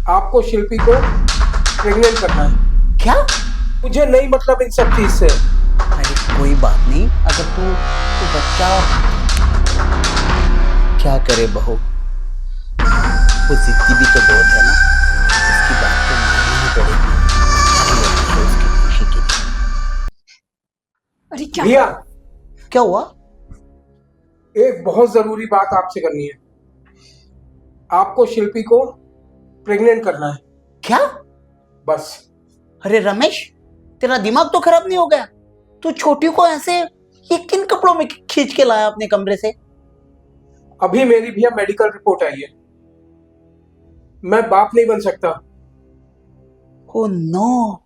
आपको शिल्पी को प्रेग्नेंट करना है। क्या? मुझे नहीं मतलब इन सब चीज से। अरे कोई बात नहीं, अगर तू बच्चा क्या करे बहू, वो जिद्दी भी तो बहुत है ना, उसकी बात तो माननी ही पड़ेगी। तो उसकी खुशी के लिए। अरे क्या भैया, क्या हुआ? एक बहुत जरूरी बात आपसे करनी है। आपको शिल्पी को प्रेग्नेंट करना है, क्या? बस। अरे रमेश, तेरा दिमाग तो खराब नहीं हो गया? तू छोटी को ऐसे ये किन कपड़ों में खींच के लाया अपने कमरे से? अभी मेरी भैया मेडिकल रिपोर्ट आई है, मैं बाप नहीं बन सकता। Oh no.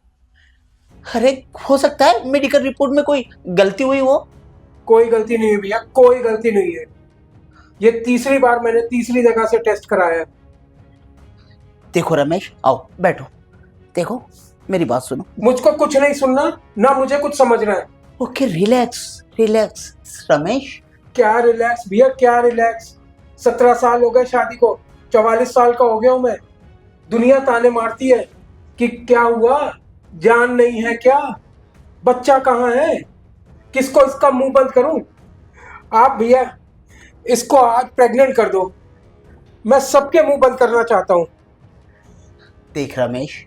अरे हो सकता है मेडिकल रिपोर्ट में कोई गलती हुई हो। कोई गलती नहीं हुई भैया, कोई गलती नहीं है। ये तीसरी बार मैंने तीसरी जगह से टेस्ट कराया है। देखो रमेश, आओ बैठो, देखो मेरी बात सुनो। मुझको कुछ नहीं सुनना, ना मुझे कुछ समझना है। Okay relax relax Ramesh. क्या रिलैक्स भैया, क्या रिलैक्स? 17 साल हो गए शादी को, 44 साल का हो गया हूं मैं। दुनिया ताने मारती है कि क्या हुआ, जान नहीं है क्या, बच्चा कहाँ है, किसको इसका मुंह बंद करूं? आप भैया इसको आज प्रेग्नेंट कर दो, मैं सबके मुंह बंद करना चाहता हूं। देख रमेश,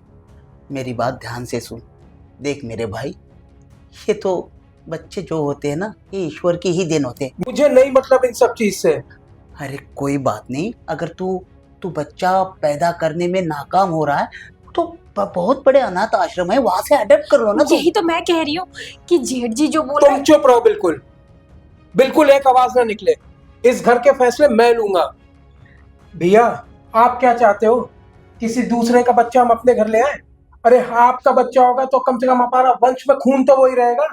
मेरी बात ध्यान से सुन। देख मेरे भाई, ये तो बच्चे जो होते हैं ना, ये ईश्वर की ही देन होते हैं। मुझे नहीं मतलब इन सब चीज से। अरे कोई बात नहीं, अगर तू बच्चा पैदा करने में नाकाम हो रहा है तो बहुत बड़े अनाथ आश्रम है, वहां से अडॉप्ट कर लो ना। यही तो मैं कह रही हूँ कि जेठ जी जो बोल रहे तुम चुप रहो, बिल्कुल बिल्कुल एक आवाज ना निकले। इस घर के फैसले मैं लूंगा। भैया आप क्या चाहते हो, किसी दूसरे का बच्चा हम अपने घर ले आए? अरे आपका बच्चा होगा तो कम से कम हमारा वंश में खून तो वही रहेगा।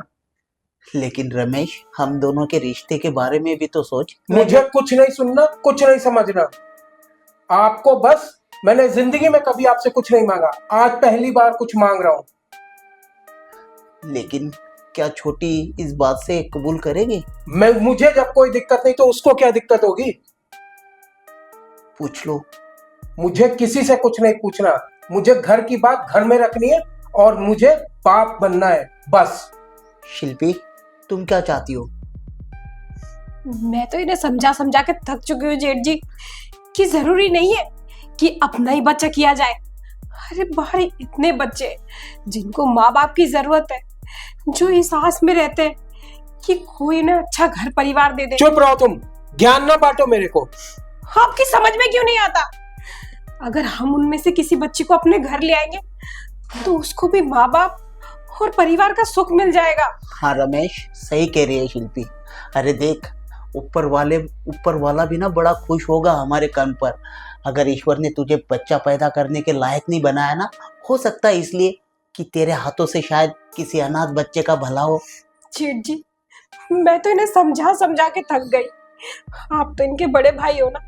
लेकिन रमेश, हम दोनों के रिश्ते के बारे में भी तो सोच। मुझे कुछ नहीं सुनना, कुछ नहीं समझना। आपको बस, मैंने जिंदगी में कभी आपसे कुछ नहीं मांगा, आज पहली बार कुछ मांग रहा हूं। लेकिन क्या छोटी इस बात से कबूल करेगी? मुझे जब कोई दिक्कत नहीं तो उसको क्या दिक्कत होगी? पूछ लो। मुझे किसी से कुछ नहीं पूछना, मुझे घर की बात घर में रखनी है और मुझे बाप बनना है, बस। शिल्पी, तुम क्या चाहती हो? मैं तो इन्हें समझा समझा के थक चुकी हूँ जेठ जी, कि जरूरी नहीं है कि अपना ही बच्चा किया जाए। अरे बाहर इतने बच्चे जिनको माँ बाप की जरूरत है, जो इस आस में रहते हैं कि कोई ना अच्छा घर परिवार दे दे। चुप रहो तुम, ज्ञान ना बांटो मेरे को। आपकी समझ में क्यों नहीं आता? अगर हम उनमें से किसी बच्चे को अपने घर ले आएंगे तो उसको भी माँ बाप और परिवार का सुख मिल जाएगा। हाँ रमेश, सही कह रही है शिल्पी। अरे देख, ऊपर वाला भी ना बड़ा खुश होगा हमारे कर्म पर। अगर ईश्वर ने तुझे बच्चा पैदा करने के लायक नहीं बनाया ना, हो सकता है इसलिए कि तेरे हाथों से शायद किसी अनाथ बच्चे का भला हो। जेठ जी, मैं तो इन्हें समझा समझा के थक गई। आप तो इनके बड़े भाई हो ना,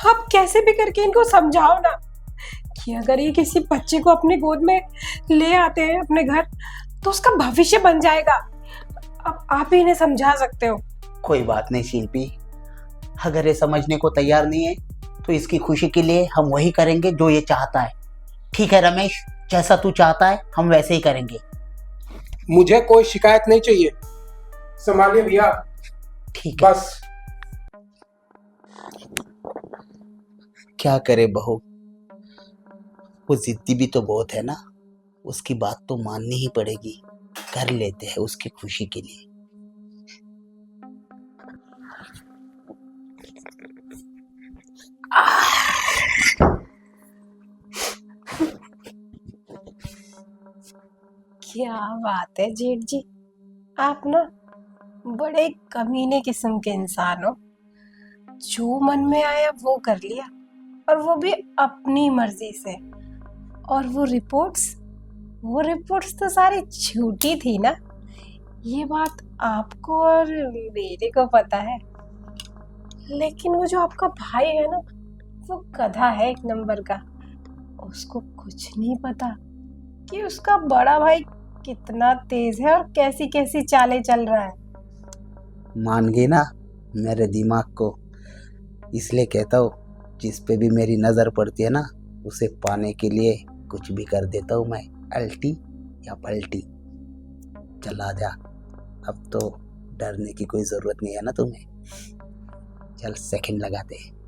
आप कैसे भी करके इनको समझाओ ना कि अगर ये किसी बच्चे को अपने गोद में ले आते हैं अपने घर तो उसका भविष्य बन जाएगा। अब आप ही इन्हें समझा सकते हो। कोई बात नहीं शिल्पी, अगर ये समझने को तैयार नहीं है तो इसकी खुशी के लिए हम वही करेंगे जो ये चाहता है। ठीक है रमेश, जैसा तू चाहता है हम वैसे ही करेंगे। मुझे कोई शिकायत नहीं चाहिए, संभालिए भैया। ठीक है। बस। क्या करे बहू, वो जिद्दी भी तो बहुत है ना, उसकी बात तो माननी ही पड़ेगी। कर लेते हैं उसकी खुशी के लिए। क्या बात है जेठ जी, आप ना बड़े कमीने किस्म के इंसान हो। जो मन में आया वो कर लिया, और वो भी अपनी मर्जी से। और वो रिपोर्ट्स तो सारी झूठी थी ना, ये बात आपको और मेरे को पता है। लेकिन वो जो आपका भाई है ना, वो गधा है एक नंबर का। उसको कुछ नहीं पता कि उसका बड़ा भाई कितना तेज है और कैसी कैसी चालें चल रहा है। मान गई ना मेरे दिमाग को, इसलिए कहता हूँ जिस पे भी मेरी नजर पड़ती है ना, उसे पाने के लिए कुछ भी कर देता हूँ मैं, अल्टी या पल्टी। चल आ जा, अब तो डरने की कोई ज़रूरत नहीं है ना तुम्हें। चल सेकंड लगाते हैं।